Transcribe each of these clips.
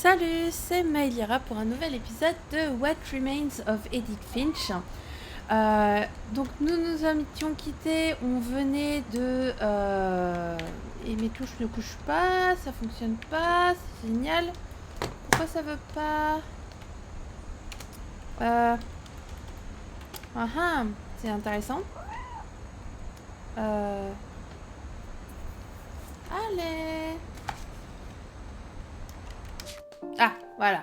Salut, c'est Maelyra pour un nouvel épisode de What Remains of Edith Finch. Donc nous étions quittés, on venait de... Et mes touches ne couchent pas, ça fonctionne pas, c'est génial. Pourquoi ça veut pas c'est intéressant. Allez. Ah, voilà.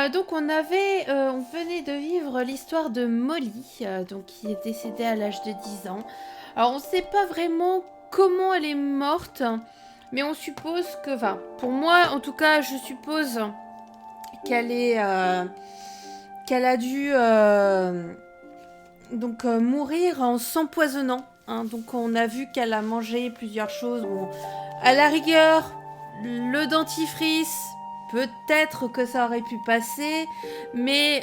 Donc on venait de vivre l'histoire de Molly, donc qui est décédée à l'âge de 10 ans. Alors on sait pas vraiment comment elle est morte, mais on suppose que, enfin, pour moi en tout cas, je suppose qu'elle a dû mourir en s'empoisonnant. Hein. Donc on a vu qu'elle a mangé plusieurs choses. Bon, à la rigueur, le dentifrice. Peut-être que ça aurait pu passer, mais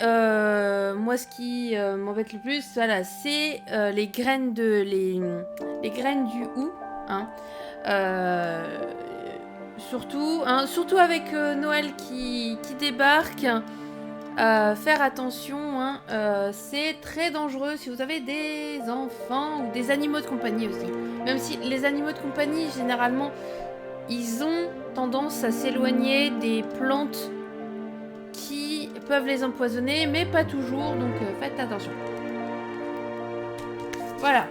moi ce qui m'embête le plus, voilà, c'est les graines les graines du hou, hein. Surtout avec Noël qui débarque, faire attention, hein, c'est très dangereux si vous avez des enfants ou des animaux de compagnie aussi. Même si les animaux de compagnie, généralement, ils ont tendance à s'éloigner des plantes qui peuvent les empoisonner, mais pas toujours, donc faites attention. Voilà.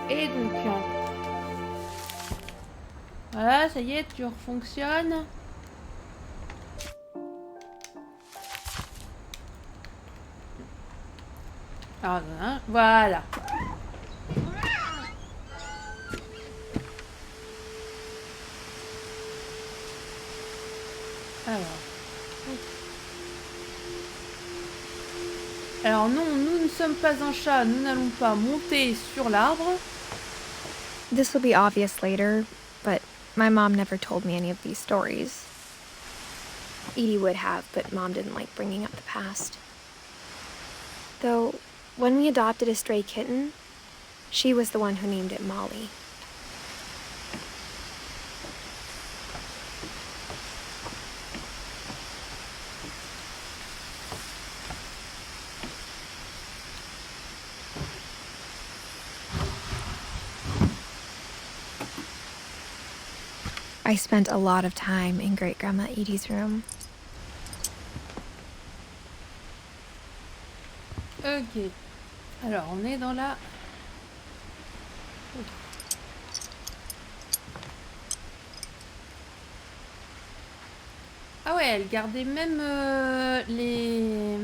Et donc... voilà, ça y est, tu refonctionnes. Alors, hein, voilà. Alors non, nous ne sommes pas un chat, nous n'allons pas monter sur l'arbre. This will be obvious later, but my mom never told me any of these stories. Edie would have, but Mom didn't like bringing up the past. Though, when we adopted a stray kitten, she was the one who named it Molly. I spent a lot of time in Great-Grandma Edie's room. Ok. Alors, on est dans la... Ah ouais, elle gardait même les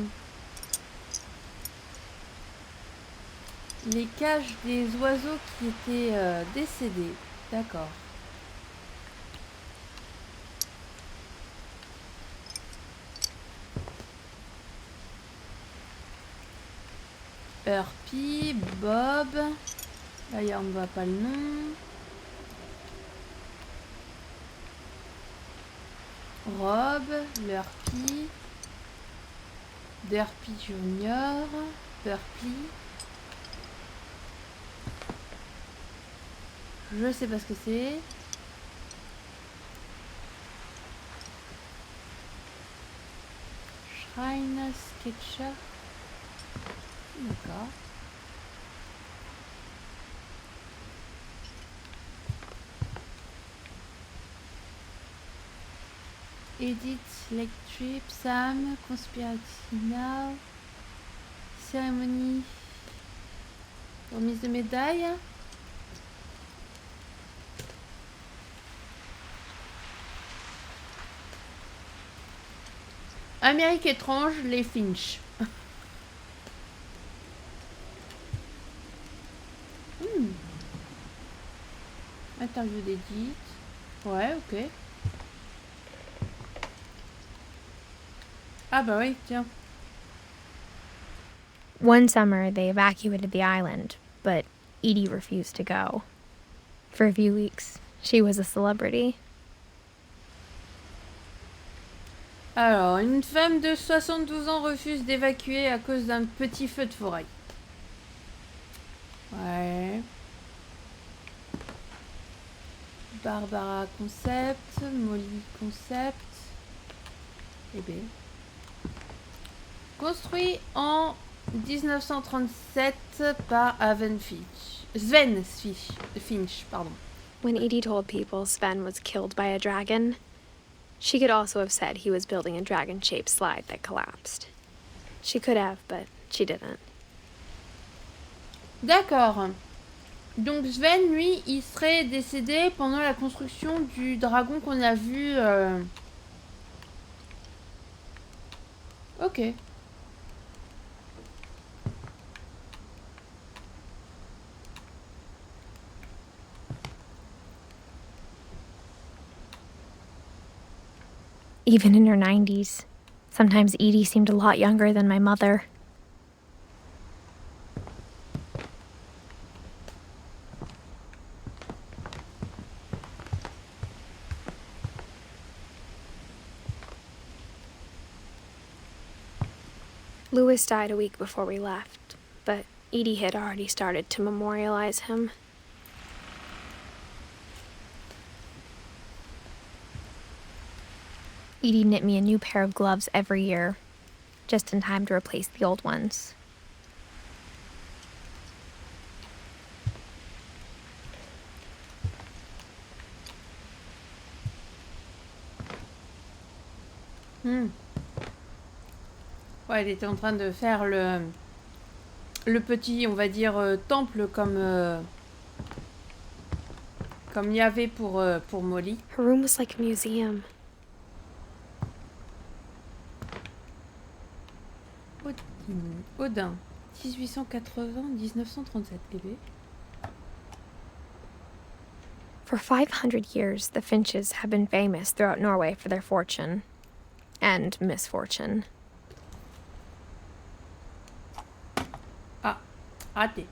cages des oiseaux qui étaient décédés. D'accord. Herpy, Bob. D'ailleurs, on ne voit pas le nom. Rob, l'Herpy. Derpy Junior. Burpy. Je sais pas ce que c'est. Shrine Sketcher. D'accord. Edith, Lectrip, Sam, Conspiracy Now, Cérémonie, remise de médaille. Amérique étrange, les Finch. Interview d'Edith. Ouais, ok. Ah bah oui, tiens. One summer, they evacuated the island, but Edie refused to go. For a few weeks, she was a celebrity. Alors, une femme de 72 ans refuse d'évacuer à cause d'un petit feu de forêt. Ouais. Barbara concept, Molly concept. Eh bien. Construit en 1937 par Finch, pardon. When Edie told people Sven was killed by a dragon, she could also have said he was building a dragon-shaped slide that collapsed. She could have, but she didn't. D'accord. Donc Sven, lui, il serait décédé pendant la construction du dragon qu'on a vu. Ok. Even in her 90s, sometimes Edie seemed a lot younger than my mother. Louis died a week before we left, but Edie had already started to memorialize him. Edie knit me a new pair of gloves every year, just in time to replace the old ones. Ouais, elle était en train de faire le petit, on va dire, temple comme il y avait pour Molly. Her room was like a museum. Odin, 1880-1937. Eh bien. For 500 years, the Finches have been famous throughout Norway for their fortune and misfortune. Ah, raté.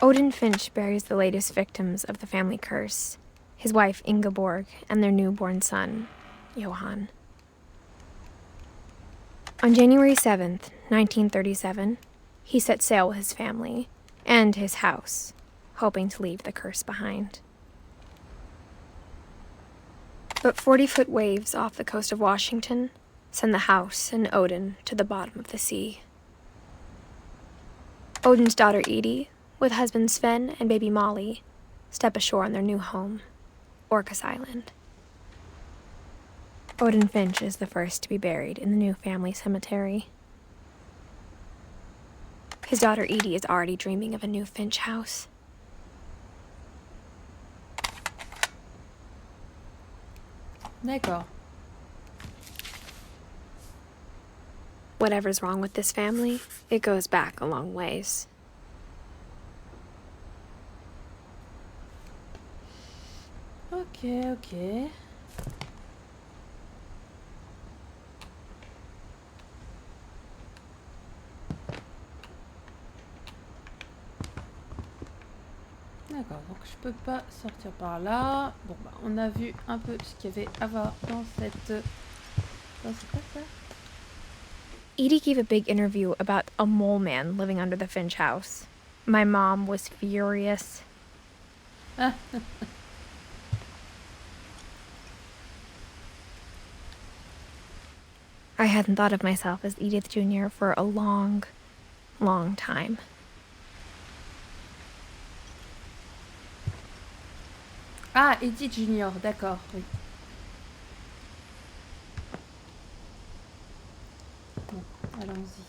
Odin Finch buries the latest victims of the family curse, his wife Ingeborg and their newborn son, Johan. On January 7th, 1937, he set sail with his family and his house, hoping to leave the curse behind. But 40-foot waves off the coast of Washington send the house and Odin to the bottom of the sea. Odin's daughter Edie, with husband Sven and baby Molly, step ashore on their new home, Orcas Island. Odin Finch is the first to be buried in the new family cemetery. His daughter Edie is already dreaming of a new Finch house. D'accord. Whatever's wrong with this family, it goes back a long ways. Ok. D'accord, donc je peux pas sortir par là. Bon bah on a vu un peu ce qu'il y avait à voir dans cette... Dans c'est quoi ça? Edie gave a big interview about a mole man living under the Finch house. My mom was furious. I hadn't thought of myself as Edith Jr. for a long, long time. Ah, Edith Junior, d'accord, oui. Bon, allons-y.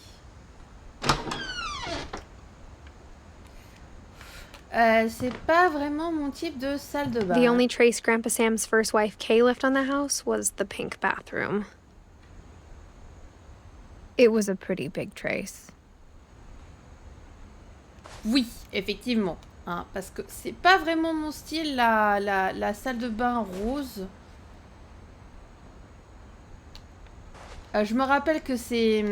C'est pas vraiment mon type de salle de bain. The only trace Grandpa Sam's first wife Kay left on the house was the pink bathroom. It was a pretty big trace. Oui, effectivement. Hein, parce que c'est pas vraiment mon style, la salle de bain rose. Je me rappelle que c'est...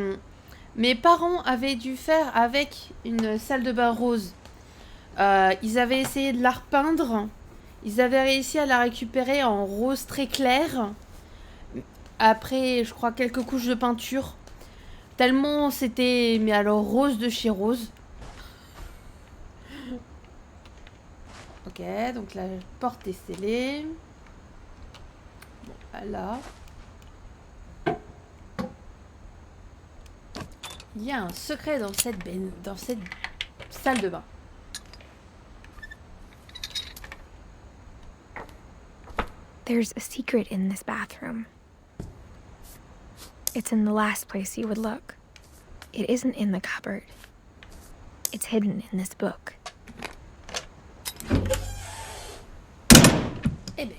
Mes parents avaient dû faire avec une salle de bain rose. Ils avaient essayé de la repeindre. Ils avaient réussi à la récupérer en rose très clair. Après, je crois, quelques couches de peinture. Tellement c'était... Mais alors, rose de chez rose. Ok, donc la porte est scellée. Bon, là. Il y a un secret dans cette salle de bain. There's a secret in this bathroom. It's in the last place you would look. It isn't in the cupboard. It's hidden in this book. Eh ben.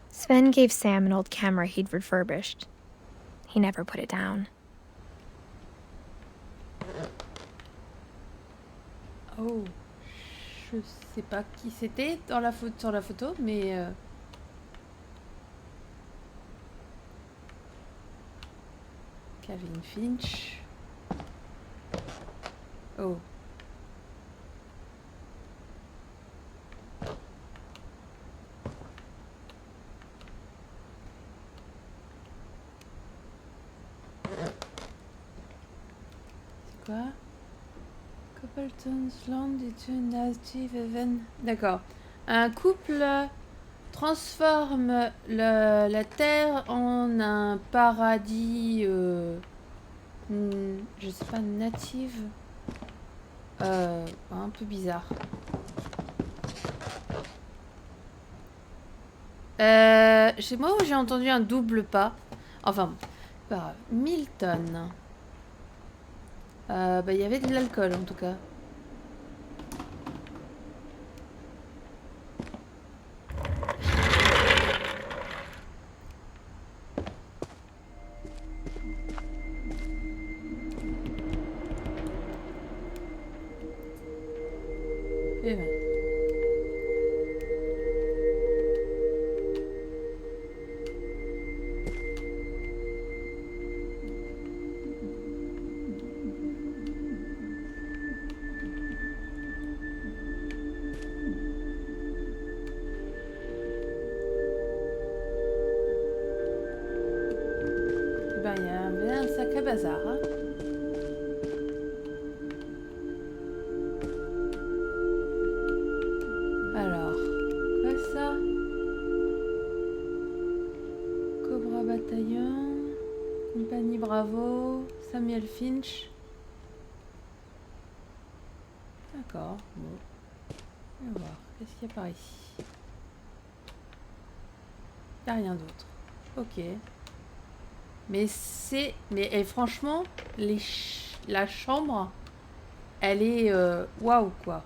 Sven gave Sam an old camera he'd refurbished. He never put it down. Oh, je sais pas qui c'était sur la photo, mais Calvin Finch. Oh. C'est quoi? Coupleton's land is a native event. D'accord. Un couple transforme la Terre en un paradis, je sais pas, native. Un peu bizarre. Chez moi, j'ai entendu un double pas. Enfin, pas grave. Milton. Il y avait de l'alcool en tout cas. Eh ben. Il y avait un sacré bazar. Hein. Alors, quoi ça? Cobra Bataillon, Compagnie Bravo, Samuel Finch. D'accord, bon. On va voir, qu'est-ce qu'il y a par ici? Il n'y a rien d'autre. Ok. Mais c'est... Mais franchement, la chambre, elle est... waouh, quoi.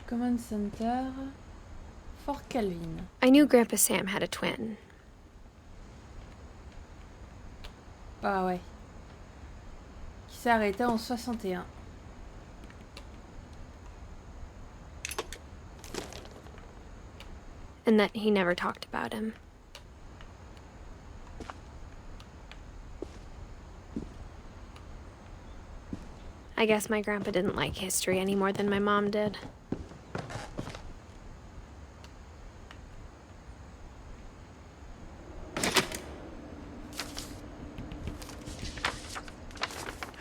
Command Center... Fort Calvin. I knew Grandpa Sam had a twin. Ah ouais. Qui s'est arrêté en 61. And that he never talked about him. I guess my grandpa didn't like history any more than my mom did.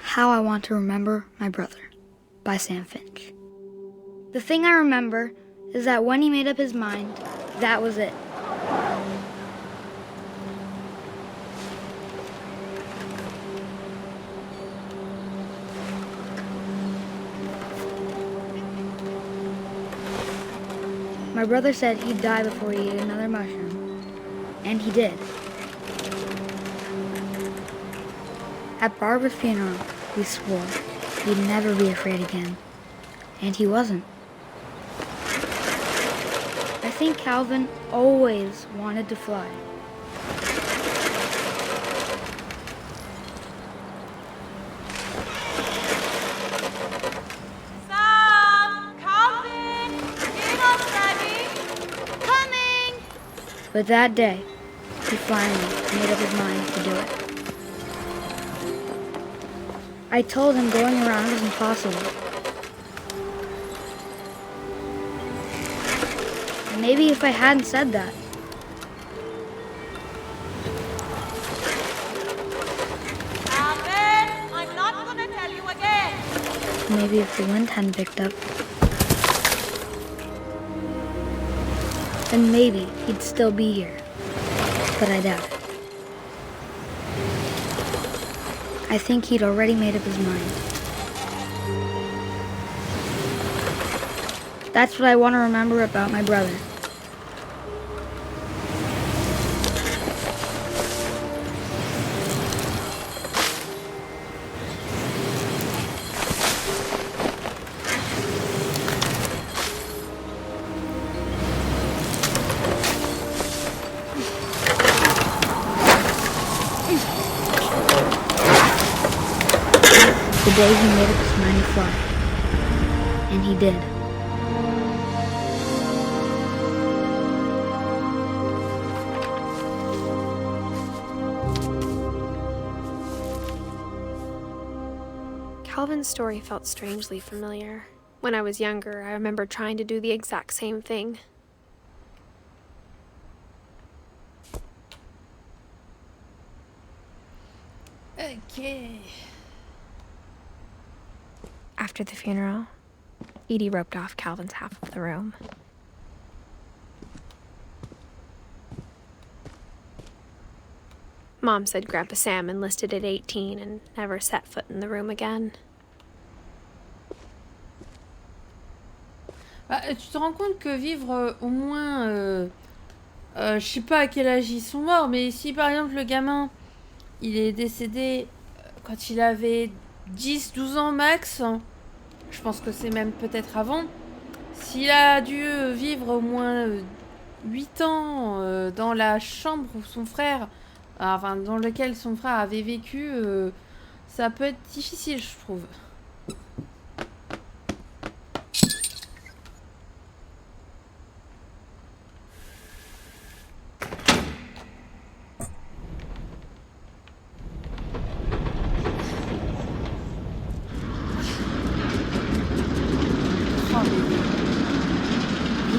How I Want to Remember My Brother by Sam Finch. The thing I remember is that when he made up his mind, that was it. My brother said he'd die before he ate another mushroom, and he did. At Barbara's funeral, he swore he'd never be afraid again, and he wasn't. I think Calvin always wanted to fly. Sam! Calvin! Dinner's ready! Coming! But that day, he finally made up his mind to do it. I told him going around was impossible. Maybe if I hadn't said that, Maybe if the wind hadn't picked up, then maybe he'd still be here. But I doubt it. I think he'd already made up his mind. That's what I want to remember about my brother. The day he made up his mind to fly. And he did. Calvin's story felt strangely familiar. When I was younger, I remember trying to do the exact same thing. Okay. After the funeral, Edie roped off Calvin's half of the room. Mom said Grandpa Sam enlisted at 18 and never set foot in the room again. Bah, tu te rends compte que vivre au moins... je sais pas à quel âge ils sont morts, mais si par exemple le gamin, il est décédé quand il avait 10-12 ans max, je pense que c'est même peut-être avant, s'il a dû vivre au moins 8 ans dans la chambre où son frère, enfin dans lequel son frère avait vécu, ça peut être difficile, je trouve.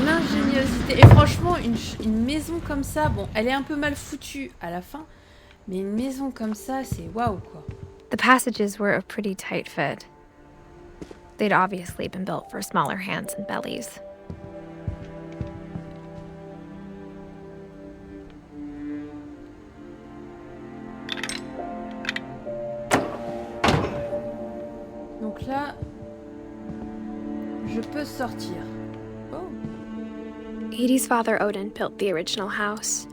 L'ingéniosité. Et franchement, une maison comme ça, bon, elle est un peu mal foutue à la fin, mais une maison comme ça, c'est waouh, quoi. The passages were a pretty tight fit. They'd obviously been built for smaller hands and bellies. Donc là, je peux sortir. Oh. Edie's father Odin built the original house.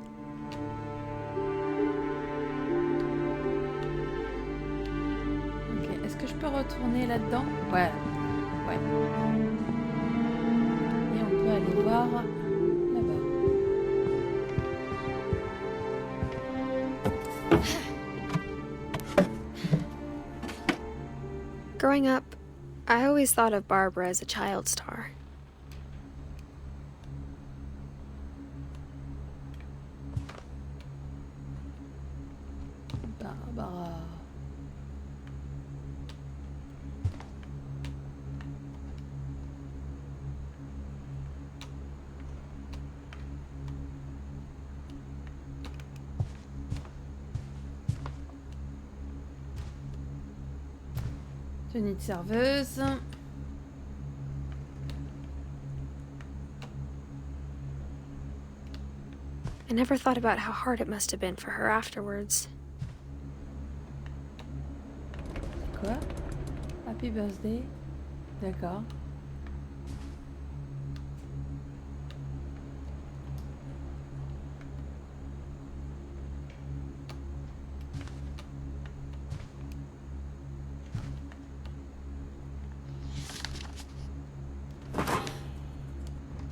Ok, est-ce que je peux retourner là-dedans? Ouais. Ouais. Et on peut aller voir là-bas. Growing up, I always thought of Barbara as a child star. Barbara. Tenue de serveuse. I never thought about how hard it must have been for her afterwards. Quoi? Happy birthday. D'accord.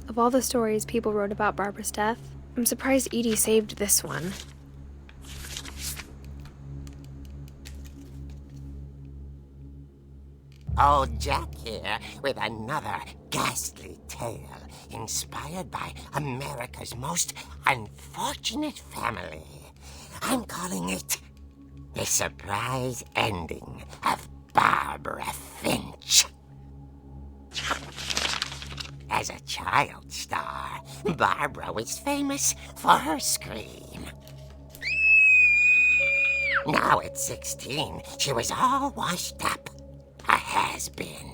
Of all the stories people wrote about Barbara's death, I'm surprised Edie saved this one. Old Jack here with another ghastly tale inspired by America's most unfortunate family. I'm calling it The Surprise Ending of Barbara Finch. As a child star, Barbara was famous for her scream. Now at 16, she was all washed up. A has-been.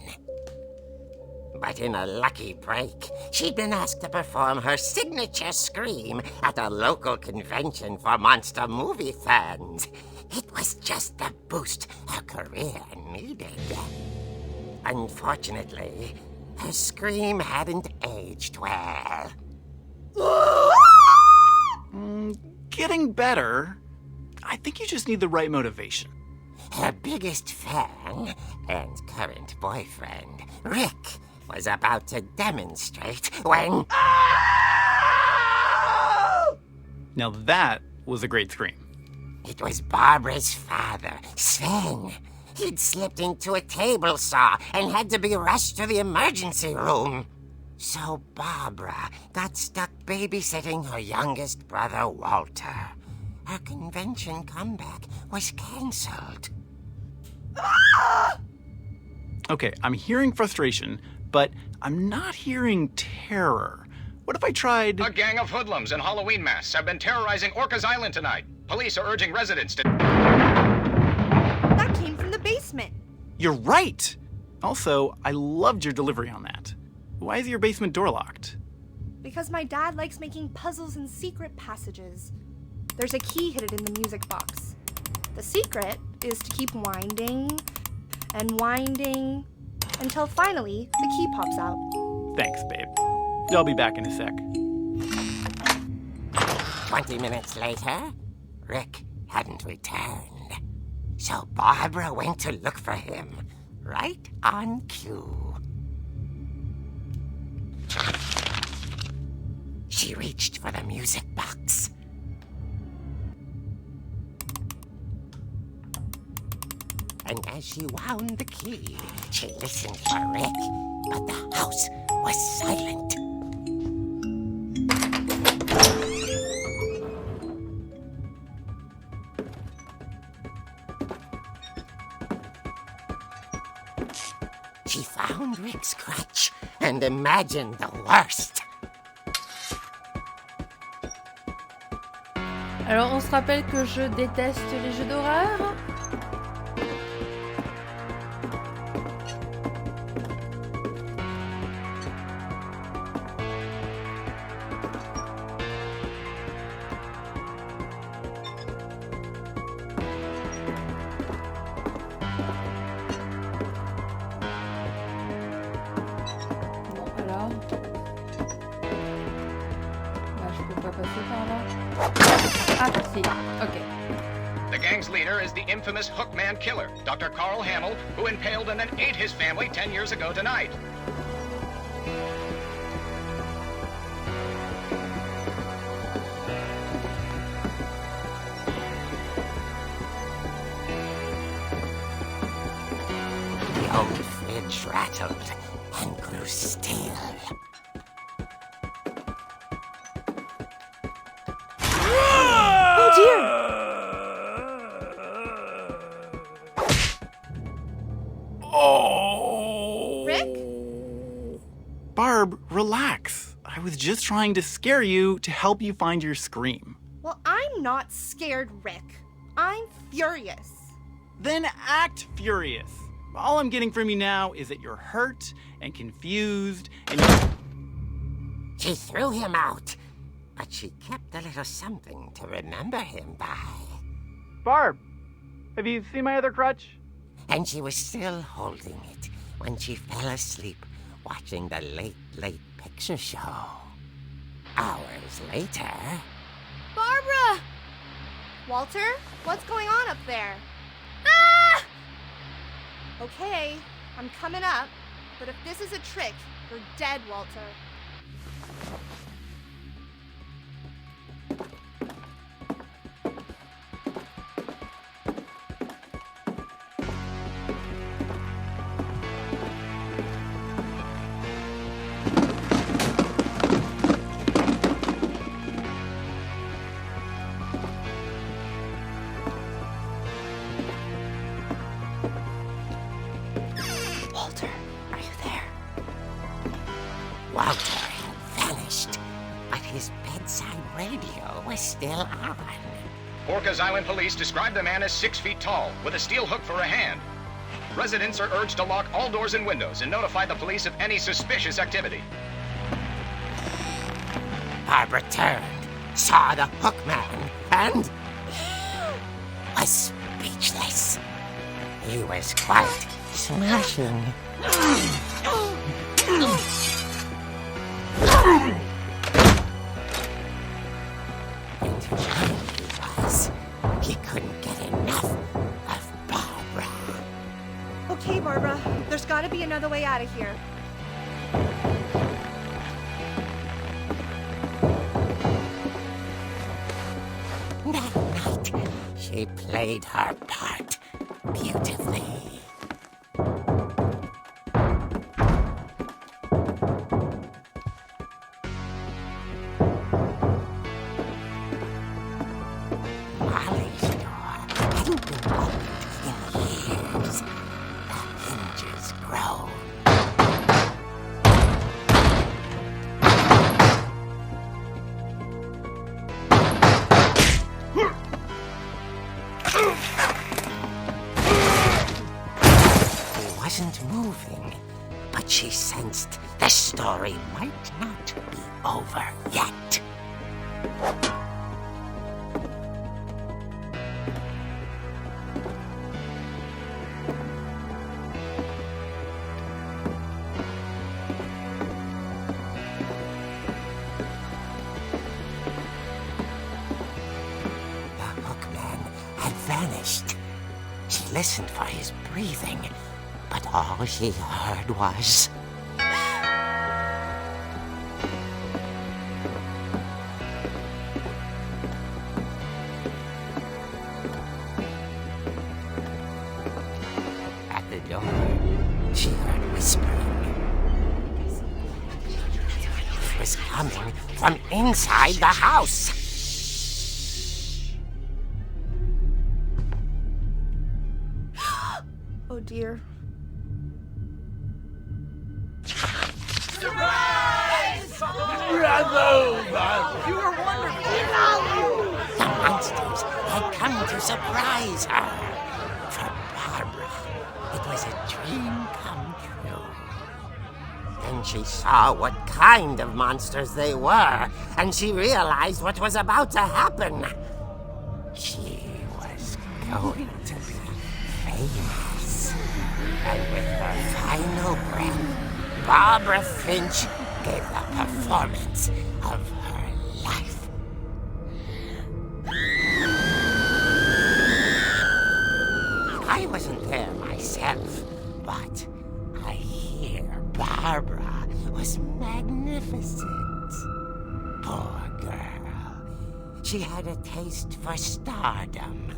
But in a lucky break, she'd been asked to perform her signature scream at a local convention for monster movie fans. It was just the boost her career needed. Unfortunately, her scream hadn't aged well. Getting better. I think you just need the right motivation. Her biggest fan and current boyfriend, Rick, was about to demonstrate when... Now that was a great scream. It was Barbara's father, Sven. He'd slipped into a table saw and had to be rushed to the emergency room. So Barbara got stuck babysitting her youngest brother, Walter. Her convention comeback was cancelled. Okay, I'm hearing frustration, but I'm not hearing terror. What if I tried... A gang of hoodlums in Halloween masks have been terrorizing Orcas Island tonight. Police are urging residents to... That came from the basement. You're right! Also, I loved your delivery on that. Why is your basement door locked? Because my dad likes making puzzles and secret passages. There's a key hidden in the music box. The secret is to keep winding and winding until finally the key pops out. Thanks, babe. I'll be back in a sec. 20 minutes later, Rick hadn't returned. So Barbara went to look for him, right on cue. She reached for the music box. And as she wound the key, she listened for Rick, but the house was silent. She found Rick's crutch and imagined the worst. Alors, on se rappelle que je déteste les jeux d'horreur. Bon, alors... Bah, je peux pas passer par là. Ah, si. Ok. The gang's leader is the infamous Hookman killer, Dr. Carl Hamill, who impaled and then ate his family 10 years ago tonight. The old fridge rattled and grew still. Oh dear! Oh! Rick? Barb, relax. I was just trying to scare you to help you find your scream. Well, I'm not scared, Rick. I'm furious. Then act furious. All I'm getting from you now is that you're hurt and confused and She threw him out, but she kept a little something to remember him by. Barb, have you seen my other crutch? And she was still holding it when she fell asleep watching the late picture show. Hours later... Barbara! Walter, what's going on up there? Ah! Okay, I'm coming up, but if this is a trick, you're dead, Walter. Walter, are you there? Walter had vanished, but his bedside radio was still on. Orcas Island police described the man as 6 feet tall, with a steel hook for a hand. Residents are urged to lock all doors and windows and notify the police of any suspicious activity. Barbara turned, saw the hookman, and was speechless. He was quite smashing. And he was. He couldn't get enough of Barbara. Okay, Barbara, there's gotta be another way out of here. That night, she played her part beautifully. Molly's door hadn't been opened in years. The hinges groaned. He wasn't moving, but she sensed the story might not be over yet. The hookman had vanished. She listened for his breathing, but all she heard was... At the door, she heard whispering. It was coming from inside the house. Oh dear. The monsters had come to surprise her. For Barbara, it was a dream come true. Then she saw what kind of monsters they were, and she realized what was about to happen. She was going to be famous. And with her final breath, Barbara Finch gave the performance of her life. I wasn't there myself, but I hear Barbara was magnificent. Poor girl. She had a taste for stardom.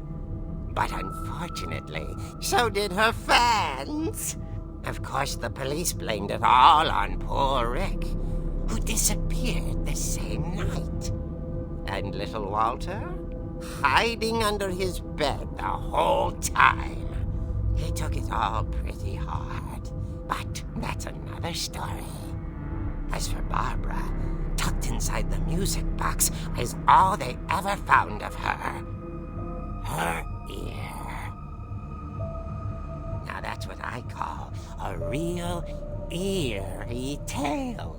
But unfortunately, so did her fans. Of course, the police blamed it all on poor Rick, who disappeared the same night. And little Walter? Hiding under his bed the whole time. He took it all pretty hard, but that's another story. As for Barbara, tucked inside the music box is all they ever found of her. Her ear. Now that's what I call a real eerie tale.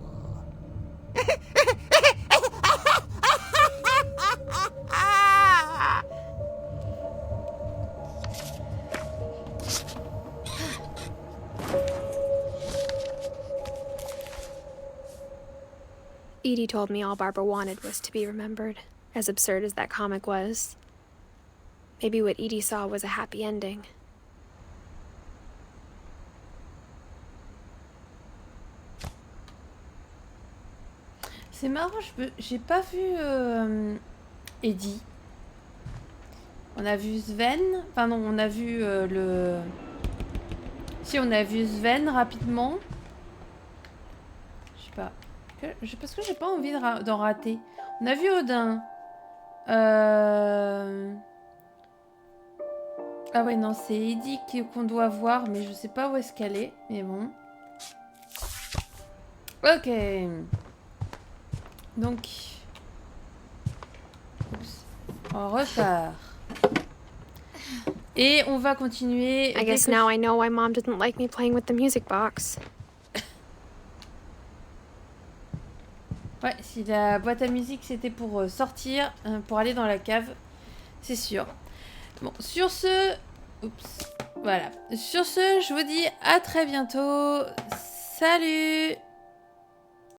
Edie told me all Barbara wanted was to be remembered, as absurd as that comic was. Maybe what Edie saw was a happy ending. C'est marrant, j'ai pas vu Eddie. On a vu Sven. Enfin non, on a vu le... Si, on a vu Sven rapidement. Je sais pas. Parce que j'ai pas envie d'en rater. On a vu Odin. Ah ouais, non, c'est Eddie qu'on doit voir, mais je sais pas où est-ce qu'elle est. Mais bon. Ok. Donc... Oups. On repart. Et on va continuer. I guess now I know why Mom didn't like me playing with the music box. Ouais, si la boîte à musique c'était pour sortir, pour aller dans la cave, c'est sûr. Bon, sur ce... Oups. Voilà. Sur ce, je vous dis à très bientôt. Salut!